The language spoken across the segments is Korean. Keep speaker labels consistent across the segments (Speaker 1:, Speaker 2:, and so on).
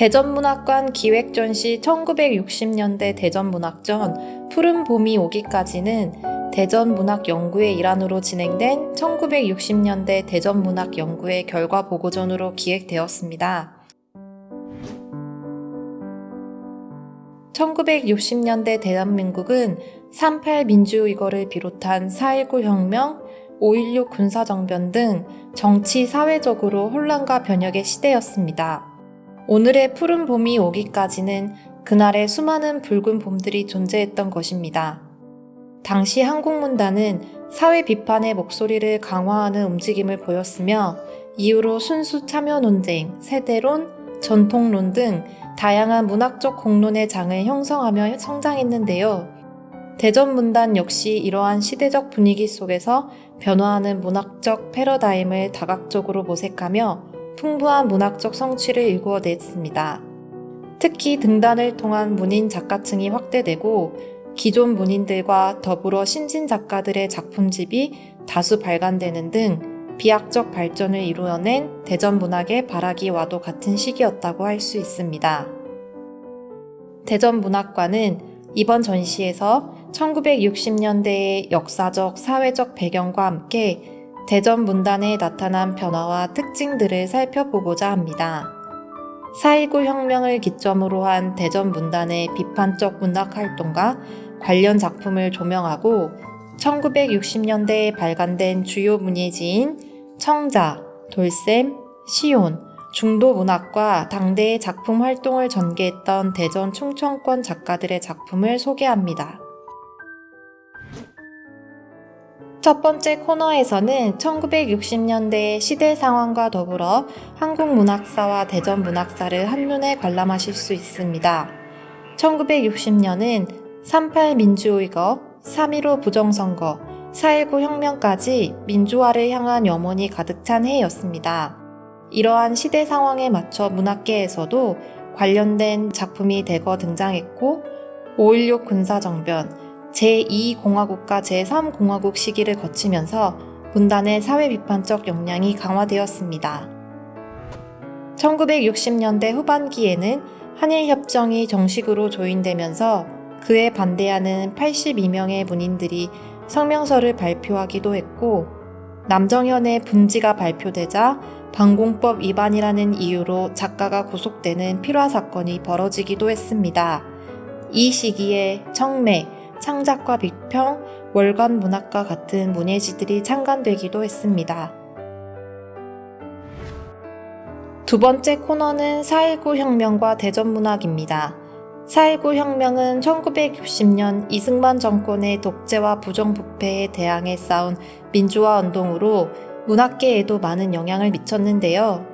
Speaker 1: 대전문학관 기획전시 1960년대 대전문학전 푸른 봄이 오기까지는 대전문학연구의 일환으로 진행된 1960년대 대전문학연구의 결과 보고전으로 기획되었습니다. 1960년대 대한민국은 3.8 민주의거를 비롯한 4.19 혁명, 5.16 군사정변 등 정치, 사회적으로 혼란과 변혁의 시대였습니다. 오늘의 푸른 봄이 오기까지는 그날의 수많은 붉은 봄들이 존재했던 것입니다. 당시 한국문단은 사회 비판의 목소리를 강화하는 움직임을 보였으며 이후로 순수 참여 논쟁, 세대론, 전통론 등 다양한 문학적 공론의 장을 형성하며 성장했는데요. 대전문단 역시 이러한 시대적 분위기 속에서 변화하는 문학적 패러다임을 다각적으로 모색하며 풍부한 문학적 성취를 이루어냈습니다. 특히 등단을 통한 문인 작가층이 확대되고 기존 문인들과 더불어 신진 작가들의 작품집이 다수 발간되는 등 비약적 발전을 이루어낸 대전문학의 발화기와도 같은 시기였다고 할 수 있습니다. 대전문학관은 이번 전시에서 1960년대의 역사적, 사회적 배경과 함께 대전문단에 나타난 변화와 특징들을 살펴보고자 합니다. 4.19 혁명을 기점으로 한 대전문단의 비판적 문학활동과 관련 작품을 조명하고 1960년대에 발간된 주요 문예지인 청자, 돌쌤, 시온, 중도문학과 당대의 작품 활동을 전개했던 대전 충청권 작가들의 작품을 소개합니다. 첫 번째 코너에서는 1960년대의 시대 상황과 더불어 한국 문학사와 대전 문학사를 한눈에 관람하실 수 있습니다. 1960년은 3.8 민주의거, 3.15 부정선거, 4.19 혁명까지 민주화를 향한 염원이 가득 찬 해였습니다. 이러한 시대 상황에 맞춰 문학계에서도 관련된 작품이 대거 등장했고 5.16 군사정변, 제2공화국과 제3공화국 시기를 거치면서 문단의 사회비판적 역량이 강화되었습니다. 1960년대 후반기에는 한일협정이 정식으로 조인되면서 그에 반대하는 82명의 문인들이 성명서를 발표하기도 했고 남정현의 분지가 발표되자 반공법 위반이라는 이유로 작가가 구속되는 필화사건이 벌어지기도 했습니다. 이 시기에 청매, 창작과 비평, 월간 문학과 같은 문예지들이 창간되기도 했습니다. 두 번째 코너는 4.19 혁명과 대전문학입니다. 4.19 혁명은 1960년 이승만 정권의 독재와 부정부패에 대항해 싸운 민주화 운동으로 문학계에도 많은 영향을 미쳤는데요.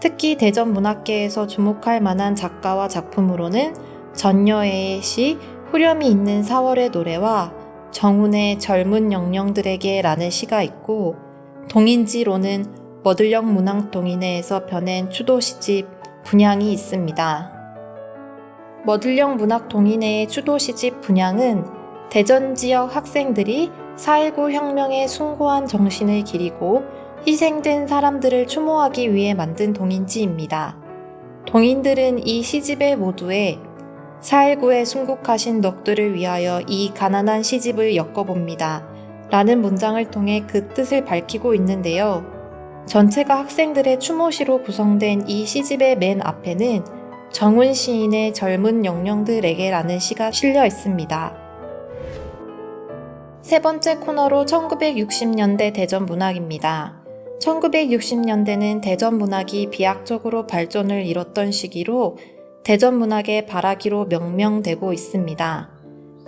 Speaker 1: 특히 대전문학계에서 주목할 만한 작가와 작품으로는 전여애의 시 후렴이 있는 4월의 노래와 정훈의 젊은 영령들에게 라는 시가 있고 동인지로는 머들령 문학동인회에서 펴낸 추도시집 분향이 있습니다. 머들령 문학동인회의 추도시집 분향은 대전 지역 학생들이 4.19 혁명의 숭고한 정신을 기리고 희생된 사람들을 추모하기 위해 만든 동인지입니다. 동인들은 이 시집의 모두에 4.19에 순국하신 넋들을 위하여 이 가난한 시집을 엮어봅니다. 라는 문장을 통해 그 뜻을 밝히고 있는데요. 전체가 학생들의 추모시로 구성된 이 시집의 맨 앞에는 정훈 시인의 젊은 영령들에게 라는 시가 실려 있습니다. 세 번째 코너로 1960년대 대전문학입니다. 1960년대는 대전문학이 비약적으로 발전을 이뤘던 시기로 대전문학의 발화기로 명명되고 있습니다.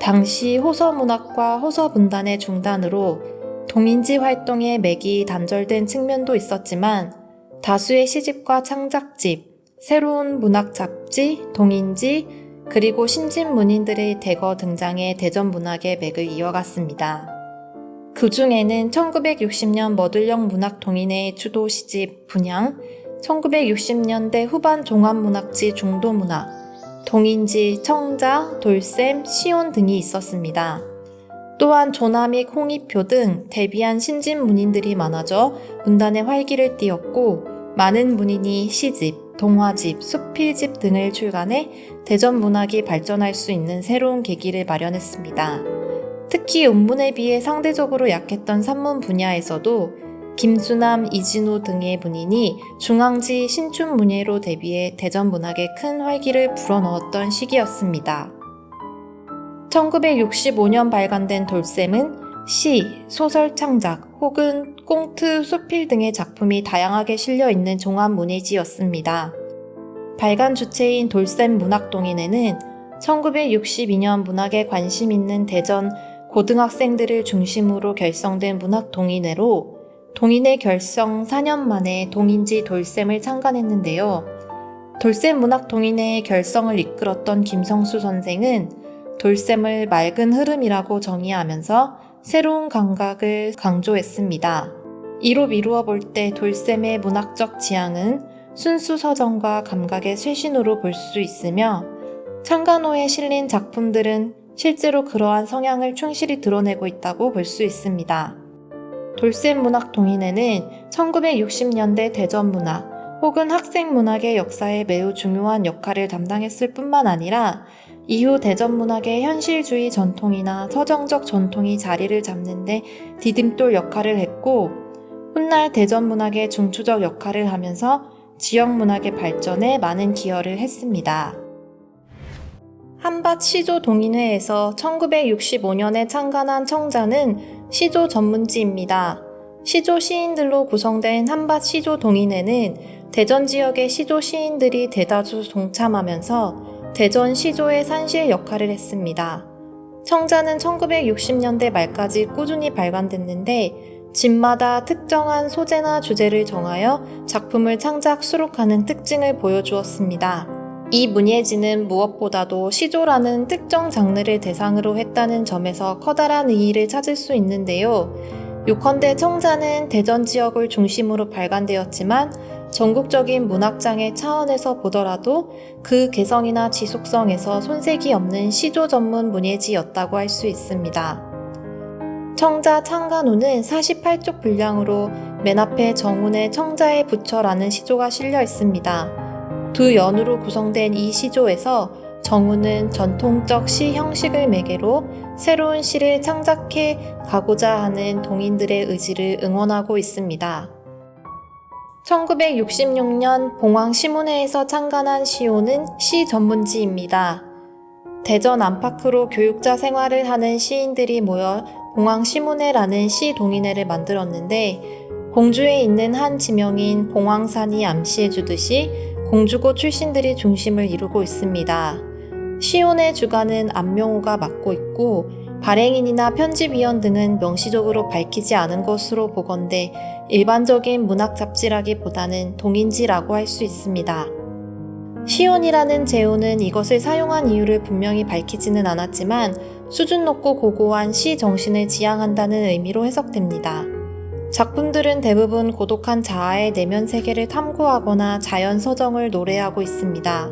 Speaker 1: 당시 호서문학과 호서분단의 중단으로 동인지 활동의 맥이 단절된 측면도 있었지만 다수의 시집과 창작집, 새로운 문학 잡지, 동인지, 그리고 신진 문인들의 대거 등장해 대전문학의 맥을 이어갔습니다. 그 중에는 1960년 머들령 문학동인회의 추도 시집 분향, 1960년대 후반 종합문학지 중도문학, 동인지, 청자, 돌쌤, 시온 등이 있었습니다. 또한 조남익, 홍익표 등 데뷔한 신진 문인들이 많아져 문단의 활기를 띠었고 많은 문인이 시집, 동화집, 수필집 등을 출간해 대전 문학이 발전할 수 있는 새로운 계기를 마련했습니다. 특히 운문에 비해 상대적으로 약했던 산문 분야에서도 김수남, 이진우 등의 문인이 중앙지 신춘문예로 데뷔해 대전 문학에 큰 활기를 불어넣었던 시기였습니다. 1965년 발간된 돌쌤은 시, 소설 창작 혹은 꽁트, 수필 등의 작품이 다양하게 실려있는 종합문예지였습니다. 발간 주체인 돌쌤 문학동인회는 1962년 문학에 관심 있는 대전 고등학생들을 중심으로 결성된 문학동인회로 동인회 결성 4년 만에 동인지 돌쌤을 창간했는데요. 돌쌤 문학동인회의 결성을 이끌었던 김성수 선생은 돌쌤을 맑은 흐름이라고 정의하면서 새로운 감각을 강조했습니다. 이로 미루어 볼 때 돌쌤의 문학적 지향은 순수 서정과 감각의 쇄신으로 볼 수 있으며 창간호에 실린 작품들은 실제로 그러한 성향을 충실히 드러내고 있다고 볼 수 있습니다. 돌쌤 문학동인회는 1960년대 대전 문학 혹은 학생 문학의 역사에 매우 중요한 역할을 담당했을 뿐만 아니라 이후 대전 문학의 현실주의 전통이나 서정적 전통이 자리를 잡는 데 디딤돌 역할을 했고 훗날 대전 문학의 중추적 역할을 하면서 지역 문학의 발전에 많은 기여를 했습니다. 한밭 시조 동인회에서 1965년에 창간한 청자는 시조 전문지입니다. 시조 시인들로 구성된 한밭 시조 동인회는 대전 지역의 시조 시인들이 대다수 동참하면서 대전 시조의 산실 역할을 했습니다. 청자는 1960년대 말까지 꾸준히 발간됐는데 집마다 특정한 소재나 주제를 정하여 작품을 창작 수록하는 특징을 보여주었습니다. 이 문예지는 무엇보다도 시조라는 특정 장르를 대상으로 했다는 점에서 커다란 의의를 찾을 수 있는데요. 요컨대 청자는 대전 지역을 중심으로 발간되었지만 전국적인 문학장의 차원에서 보더라도 그 개성이나 지속성에서 손색이 없는 시조 전문 문예지였다고 할 수 있습니다. 청자 창간호는 48쪽 분량으로 맨 앞에 정운의 청자의 부처라는 시조가 실려 있습니다. 두 연으로 구성된 이 시조에서 정운은 전통적 시 형식을 매개로 새로운 시를 창작해 가고자 하는 동인들의 의지를 응원하고 있습니다. 1966년 봉황시문회에서 창간한 시호는 시 전문지입니다. 대전 안팎으로 교육자 생활을 하는 시인들이 모여 봉황시문회라는 시 동인회를 만들었는데 공주에 있는 한 지명인 봉황산이 암시해주듯이 공주고 출신들이 중심을 이루고 있습니다. 시온의 주관은 안명호가 맡고 있고 발행인이나 편집위원 등은 명시적으로 밝히지 않은 것으로 보건대 일반적인 문학 잡지라기보다는 동인지라고 할 수 있습니다. 시온이라는 제호는 이것을 사용한 이유를 분명히 밝히지는 않았지만 수준 높고 고고한 시 정신을 지향한다는 의미로 해석됩니다. 작품들은 대부분 고독한 자아의 내면 세계를 탐구하거나 자연 서정을 노래하고 있습니다.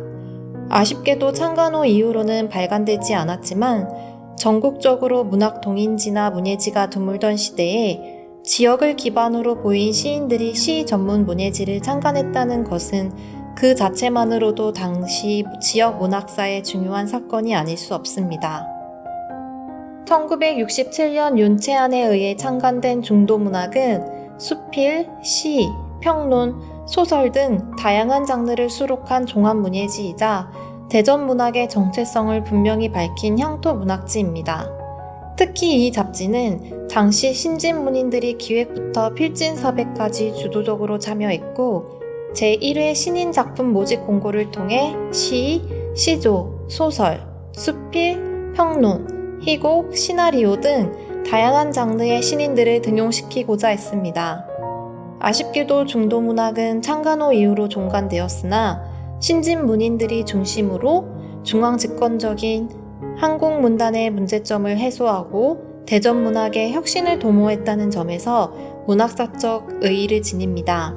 Speaker 1: 아쉽게도 창간호 이후로는 발간되지 않았지만 전국적으로 문학 동인지나 문예지가 드물던 시대에 지역을 기반으로 보인 시인들이 시 전문 문예지를 창간했다는 것은 그 자체만으로도 당시 지역 문학사의 중요한 사건이 아닐 수 없습니다. 1967년 윤채안에 의해 창간된 중도문학은 수필, 시, 평론, 소설 등 다양한 장르를 수록한 종합문예지이자 대전 문학의 정체성을 분명히 밝힌 향토 문학지입니다. 특히 이 잡지는 당시 신진문인들이 기획부터 필진 섭외까지 주도적으로 참여했고 제1회 신인 작품 모집 공고를 통해 시, 시조, 소설, 수필, 평론, 희곡, 시나리오 등 다양한 장르의 신인들을 등용시키고자 했습니다. 아쉽게도 중도문학은 창간호 이후로 종간되었으나 신진 문인들이 중심으로 중앙집권적인 한국문단의 문제점을 해소하고 대전 문학의 혁신을 도모했다는 점에서 문학사적 의의를 지닙니다.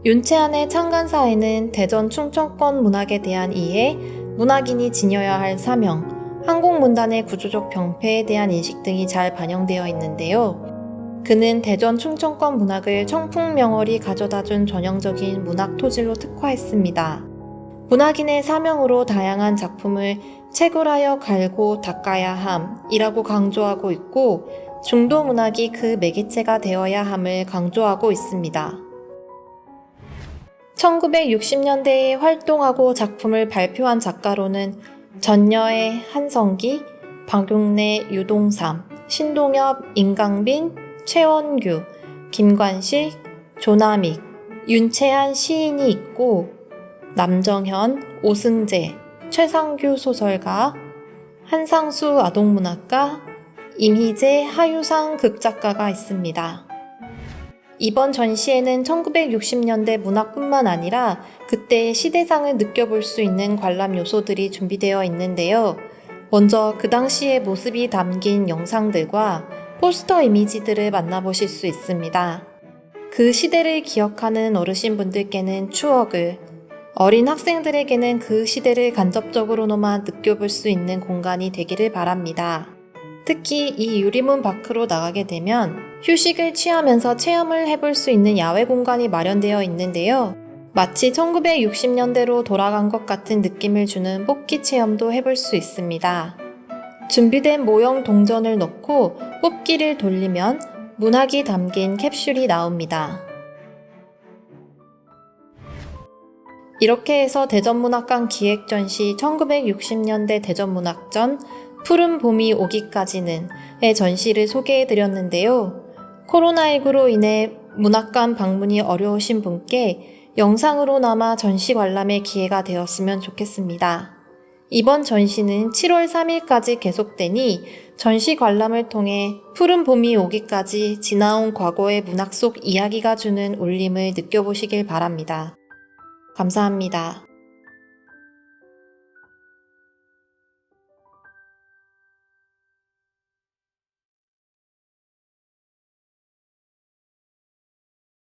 Speaker 1: 윤채안의 창간사에는 대전 충청권 문학에 대한 이해, 문학인이 지녀야 할 사명, 한국문단의 구조적 병폐에 대한 인식 등이 잘 반영되어 있는데요. 그는 대전 충청권 문학을 청풍명월이 가져다준 전형적인 문학 토지로 특화했습니다. 문학인의 사명으로 다양한 작품을 채굴하여 갈고 닦아야 함이라고 강조하고 있고, 중도 문학이 그 매개체가 되어야 함을 강조하고 있습니다. 1960년대에 활동하고 작품을 발표한 작가로는 전여의 한성기, 박용래, 유동삼, 신동엽, 임강빈, 최원규, 김관식, 조남익, 윤채한 시인이 있고, 남정현, 오승재, 최상규 소설가, 한상수 아동문학가, 임희재, 하유상 극작가가 있습니다. 이번 전시에는 1960년대 문학뿐만 아니라 그때의 시대상을 느껴볼 수 있는 관람 요소들이 준비되어 있는데요. 먼저 그 당시의 모습이 담긴 영상들과 포스터 이미지들을 만나보실 수 있습니다. 그 시대를 기억하는 어르신분들께는 추억을, 어린 학생들에게는 그 시대를 간접적으로나마 느껴볼 수 있는 공간이 되기를 바랍니다. 특히 이 유리문 밖으로 나가게 되면 휴식을 취하면서 체험을 해볼 수 있는 야외 공간이 마련되어 있는데요. 마치 1960년대로 돌아간 것 같은 느낌을 주는 뽑기 체험도 해볼 수 있습니다. 준비된 모형 동전을 넣고 뽑기를 돌리면 문학이 담긴 캡슐이 나옵니다. 이렇게 해서 대전문학관 기획전시 1960년대 대전문학전 푸른 봄이 오기까지는 의 전시를 소개해드렸는데요. 코로나19로 인해 문학관 방문이 어려우신 분께 영상으로나마 전시 관람의 기회가 되었으면 좋겠습니다. 이번 전시는 7월 3일까지 계속되니 전시 관람을 통해 푸른 봄이 오기까지 지나온 과거의 문학 속 이야기가 주는 울림을 느껴보시길 바랍니다. 감사합니다.